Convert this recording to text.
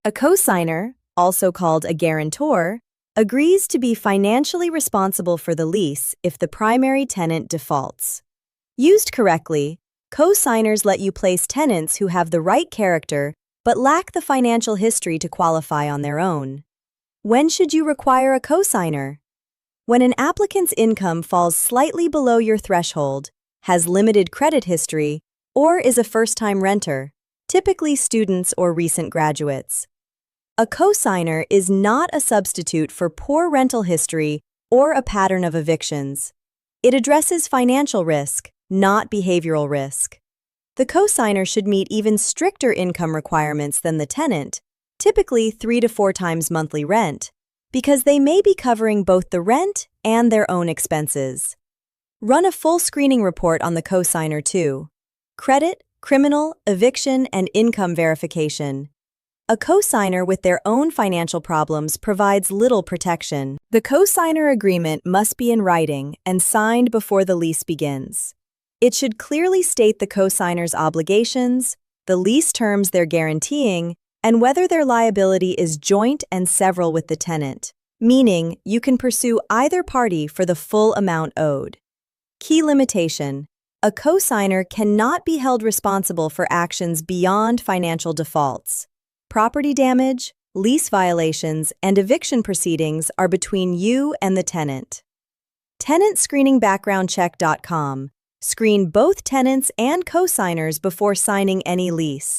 A cosigner, also called a guarantor, agrees to be financially responsible for the lease if the primary tenant defaults. Used correctly, cosigners let you place tenants who have the right character but lack the financial history to qualify on their own. When should you require a cosigner? When an applicant's income falls slightly below your threshold, has limited credit history, or is a first-time renter, typically students or recent graduates. A cosigner is not a substitute for poor rental history or a pattern of evictions. It addresses financial risk, not behavioral risk. The cosigner should meet even stricter income requirements than the tenant, typically 3 to 4 times monthly rent, because they may be covering both the rent and their own expenses. Run a full screening report on the cosigner too. Credit, criminal, eviction, and income verification. A cosigner with their own financial problems provides little protection. The cosigner agreement must be in writing and signed before the lease begins. It should clearly state the cosigner's obligations, the lease terms they're guaranteeing, and whether their liability is joint and several with the tenant, meaning you can pursue either party for the full amount owed. Key limitation: a cosigner cannot be held responsible for actions beyond financial defaults. Property damage, lease violations, and eviction proceedings are between you and the tenant. TenantScreeningBackgroundCheck.com. Screen both tenants and cosigners before signing any lease.